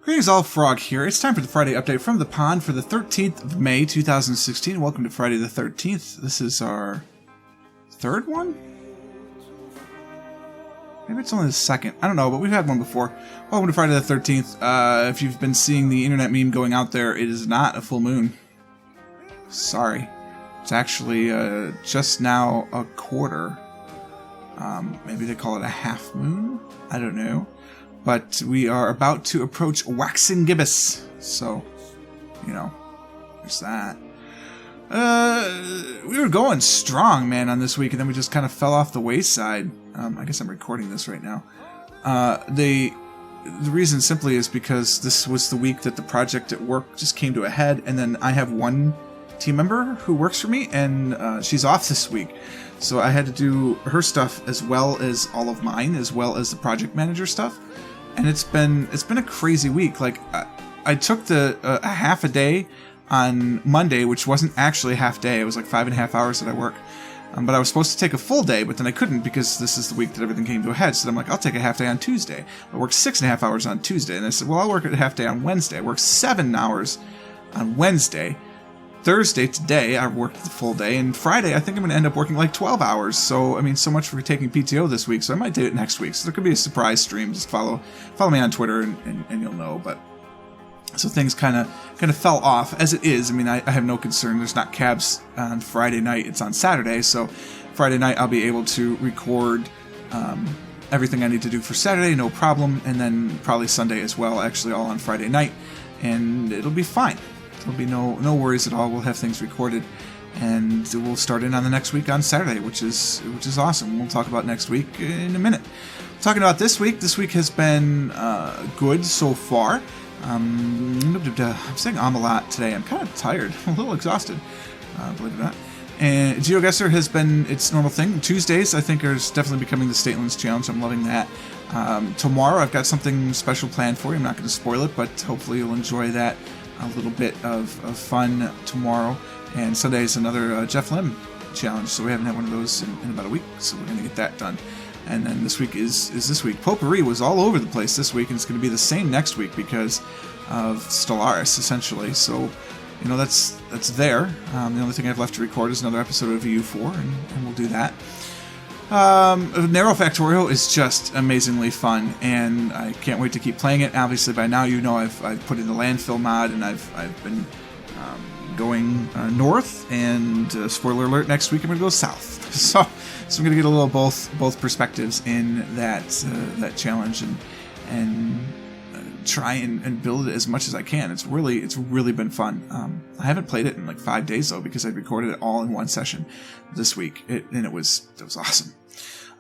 Greetings all, Frog here. It's time for the Friday update from the pond for the 13th of May 2016. Welcome to Friday the 13th. This is our third one? Maybe it's only the second. I don't know, but we've had one before. Welcome to Friday the 13th. If you've been seeing the internet meme going out there, it is not a full moon. Sorry. It's actually just now a quarter. Maybe they call it a half moon? I don't know. But we are about to approach waxing gibbous. So, you know, there's that. We were going strong, man, on this week, and then we just kind of fell off the wayside. I guess I'm recording this right now. The reason simply is because this was the week that the project at work just came to a head, and then I have one team member who works for me, and she's off this week. So I had to do her stuff as well as all of mine, as well as the project manager stuff. And it's been a crazy week. Like, I took a half a day on Monday, which wasn't actually a half day. It was like 5.5 hours that I work. But I was supposed to take a full day, but then I couldn't because this is the week that everything came to a head. So I'm like, I'll take a half day on Tuesday. I worked 6.5 hours on Tuesday. And I said, well, I'll work a half day on Wednesday. I worked 7 hours on Wednesday. Thursday, today, I worked the full day, and Friday, I think I'm going to end up working like 12 hours. So, I mean, so much for taking PTO this week, so I might do it next week. So there could be a surprise stream. Just follow me on Twitter, and you'll know. But so things kind of fell off, as it is. I mean, I have no concern. There's not cabs on Friday night. It's on Saturday, so Friday night I'll be able to record everything I need to do for Saturday, no problem, and then probably Sunday as well, actually all on Friday night, and it'll be fine. There'll be no worries at all. We'll have things recorded, and we'll start in on the next week on Saturday, which is awesome. We'll talk about next week in a minute. Talking about this week has been good so far. I'm saying a lot today. I'm kind of tired. I'm a little exhausted, believe it or not. And GeoGuessr has been its normal thing. Tuesdays, I think, are definitely becoming the Statelin's Challenge. I'm loving that. Tomorrow, I've got something special planned for you. I'm not going to spoil it, but hopefully you'll enjoy that. A little bit of fun tomorrow, and Sunday is another Jeff Lim challenge, so we haven't had one of those in about a week, so we're going to get that done. And then this week is this week. Potpourri was all over the place this week, and it's going to be the same next week because of Stellaris, essentially. So, you know, that's there. The only thing I have left to record is another episode of EU4, and we'll do that. Narrow Factorial is just amazingly fun, and I can't wait to keep playing it. Obviously, by now you know I've put in the landfill mod, and I've been going north. And spoiler alert: next week I'm going to go south. So I'm going to get a little both perspectives in that challenge, and try and build it as much as I can. It's really been fun. I haven't played it in like 5 days though, because I recorded it all in one session this week, and it was awesome.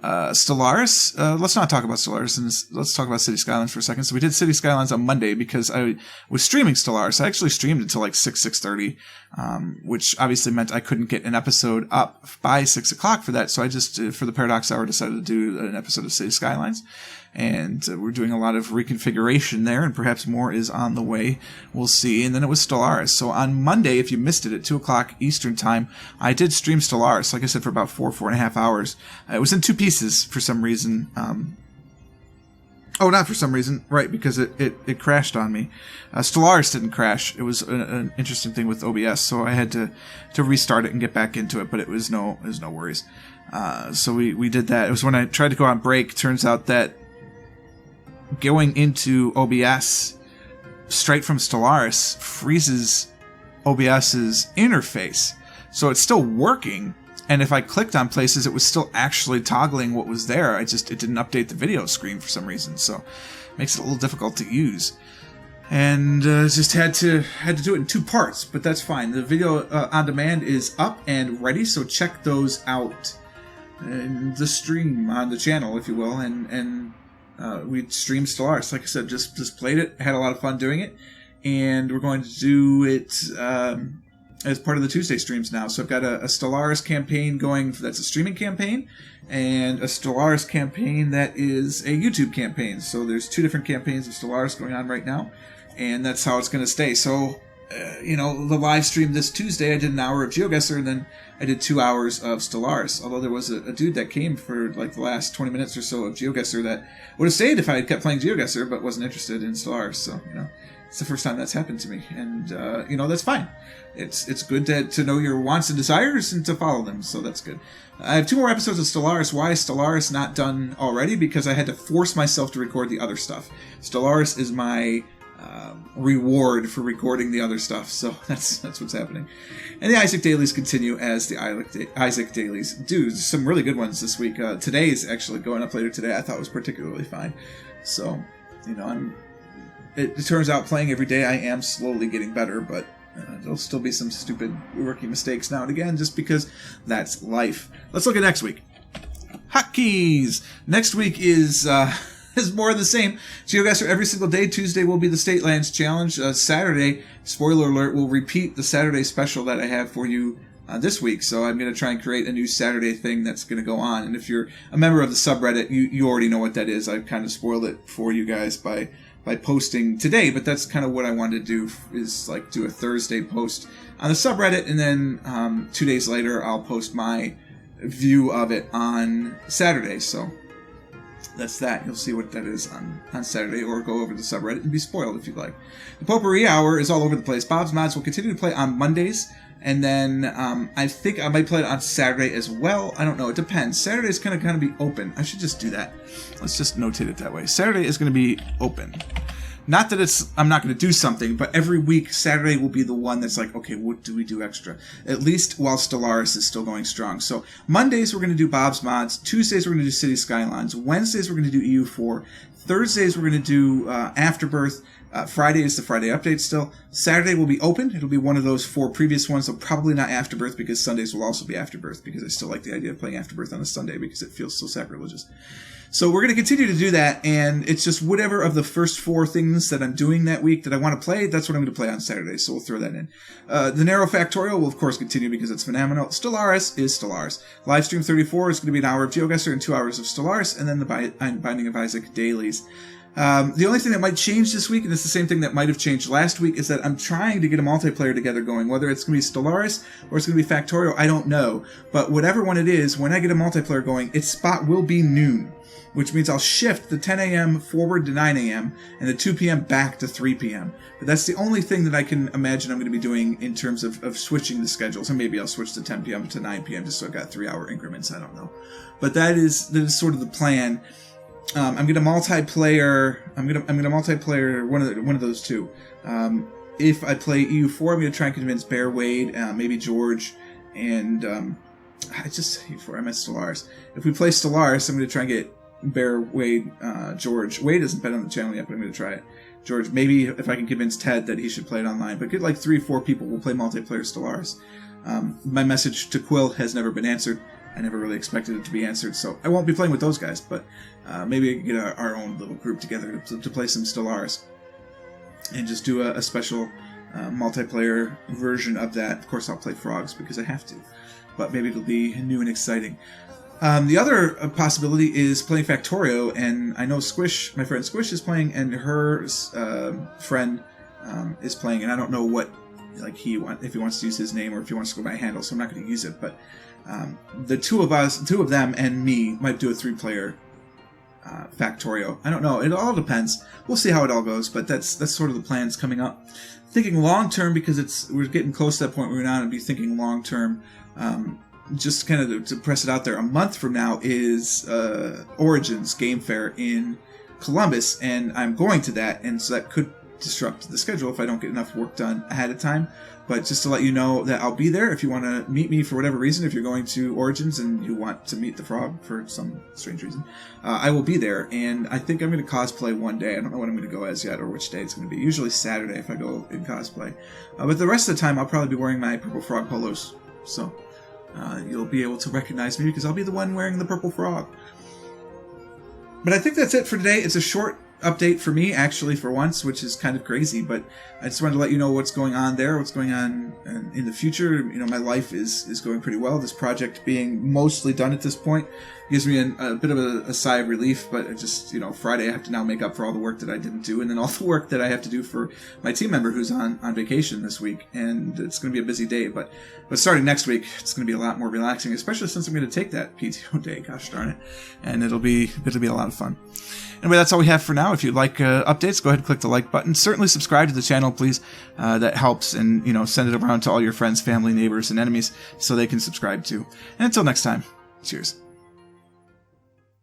Stellaris, let's not talk about Stellaris, and let's talk about City Skylines for a second. So we did City Skylines on Monday because I was streaming Stellaris. I actually streamed until like 6:30, which obviously meant I couldn't get an episode up by 6 o'clock for that. So I just, for the Paradox Hour, decided to do an episode of City Skylines. And we're doing a lot of reconfiguration there, and perhaps more is on the way. We'll see. And then it was Stellaris. So on Monday, if you missed it at 2 o'clock Eastern Time, I did stream Stellaris, like I said, for about 4.5 hours. It was in 2 pieces for some reason. Not for some reason. Right, because it crashed on me. Stellaris didn't crash. It was an interesting thing with OBS, so I had to restart it and get back into it, but it was no worries. So we did that. It was when I tried to go on break. Turns out that going into OBS straight from Stellaris freezes OBS's interface. So it's still working, and if I clicked on places, it was still actually toggling what was there. it didn't update the video screen for some reason, so it makes it a little difficult to use. And just had to do it in 2 parts, but that's fine. The video on demand is up and ready, so check those out in the stream on the channel, if you will, and we streamed Stellaris. Like I said, just played it, had a lot of fun doing it, and we're going to do it as part of the Tuesday streams now. So I've got a Stellaris campaign going, that's a streaming campaign, and a Stellaris campaign that is a YouTube campaign. So there's 2 different campaigns of Stellaris going on right now, and that's how it's going to stay. So the live stream this Tuesday, I did an hour of GeoGuessr, and then I did 2 hours of Stellaris. Although there was a dude that came for like the last 20 minutes or so of GeoGuessr that would have stayed if I had kept playing GeoGuessr, but wasn't interested in Stellaris. So, it's the first time that's happened to me, and that's fine. It's good to know your wants and desires and to follow them, so that's good. I have 2 more episodes of Stellaris. Why is Stellaris not done already? Because I had to force myself to record the other stuff. Stellaris is my reward for recording the other stuff, so that's what's happening. And the Isaac Dailies continue as the Isaac Dailies do. There's some really good ones this week. Today's actually going up later today. I thought was particularly fine. So, it turns out playing every day I am slowly getting better, but there'll still be some stupid rookie mistakes now and again just because that's life. Let's look at next week. Hotkeys! Next week is more of the same. GeoGuessr every single day. Tuesday will be the State Lands Challenge. Saturday, spoiler alert, will repeat the Saturday special that I have for you this week. So I'm going to try and create a new Saturday thing that's going to go on. And if you're a member of the subreddit, you already know what that is. I've kind of spoiled it for you guys by posting today, but that's kind of what I wanted to do, is like do a Thursday post on the subreddit, and then 2 days later I'll post my view of it on Saturday. So that's that. You'll see what that is on Saturday, or go over to the subreddit and be spoiled if you'd like. The Potpourri Hour is all over the place. Bob's Mods will continue to play on Mondays, and then I think I might play it on Saturday as well. I don't know. It depends. Saturday is going to be open. I should just do that. Let's just notate it that way. Saturday is going to be open. Not that I'm not going to do something, but every week Saturday will be the one that's like, okay, what do we do extra? At least while Stellaris is still going strong. So Mondays we're going to do Bob's Mods. Tuesdays we're going to do City Skylines. Wednesdays we're going to do EU4. Thursdays we're going to do Afterbirth. Friday is the Friday update still. Saturday will be open. It'll be one of those 4 previous ones, so probably not Afterbirth, because Sundays will also be Afterbirth, because I still like the idea of playing Afterbirth on a Sunday because it feels so sacrilegious. So we're going to continue to do that, and it's just whatever of the first 4 things that I'm doing that week that I want to play, that's what I'm going to play on Saturday, so we'll throw that in. The Narrow Factorial will, of course, continue because it's phenomenal. Stellaris is Stellaris. Livestream 34 is going to be an hour of GeoGuessr and 2 hours of Stellaris, and then the Binding of Isaac dailies. The only thing that might change this week, and it's the same thing that might have changed last week, is that I'm trying to get a multiplayer together going. Whether it's going to be Stellaris or it's going to be Factorial, I don't know. But whatever one it is, when I get a multiplayer going, its spot will be noon, which means I'll shift the 10 a.m. forward to 9 a.m. and the 2 p.m. back to 3 p.m. But that's the only thing that I can imagine I'm going to be doing in terms of switching the schedules. And maybe I'll switch the 10 p.m. to 9 p.m. just so I've got 3-hour increments. I don't know. But that is sort of the plan. I'm gonna multiplayer. I'm gonna multiplayer one of those two. If I play EU4, I'm gonna try and convince Bear, Wade, maybe George, and I just EU4. I meant Stellaris. If we play Stellaris, I'm gonna try and get Bear, Wade, George. Wade hasn't been on the channel yet, but I'm gonna try it. George, maybe if I can convince Ted that he should play it online, but get like 3-4 people. We'll play multiplayer Stellaris. My message to Quill has never been answered. I never really expected it to be answered, so I won't be playing with those guys, but maybe we can get our own little group together to play some Stellaris and just do a special multiplayer version of that. Of course, I'll play Frogs because I have to, but maybe it'll be new and exciting. The other possibility is playing Factorio, and I know Squish, my friend Squish, is playing, and her friend is playing, and I don't know what if he wants to use his name or if he wants to go by handle, so I'm not going to use it, but the two of them and me might do a 3-player Factorio. I don't know. It all depends. We'll see how it all goes, but that's sort of the plans coming up. Thinking long term, because we're getting close to that point where we're not going to be thinking long term. Just kind of to press it out there, a month from now is Origins Game Fair in Columbus, and I'm going to that, and so that could disrupt the schedule if I don't get enough work done ahead of time. But just to let you know that I'll be there if you want to meet me for whatever reason. If you're going to Origins and you want to meet the frog for some strange reason, I will be there. And I think I'm going to cosplay one day. I don't know what I'm going to go as yet or which day it's going to be. Usually Saturday if I go in cosplay. But the rest of the time I'll probably be wearing my Purple Frog polos. So you'll be able to recognize me because I'll be the one wearing the Purple Frog. But I think that's it for today. It's a short update for me, actually, for once, which is kind of crazy, but I just wanted to let you know what's going on there, what's going on in the future. You know, my life is going pretty well. This project being mostly done at this point gives me a bit of a sigh of relief, but it just, you know, Friday I have to now make up for all the work that I didn't do, and then all the work that I have to do for my team member who's on vacation this week, and it's going to be a busy day, but starting next week, it's going to be a lot more relaxing, especially since I'm going to take that PTO day, gosh darn it, and it'll be a lot of fun. Anyway, that's all we have for now. If you'd like updates, go ahead and click the like button. Certainly subscribe to the channel, please. That helps, and, you know, send it around to all your friends, family, neighbors, and enemies so they can subscribe too. And until next time, cheers.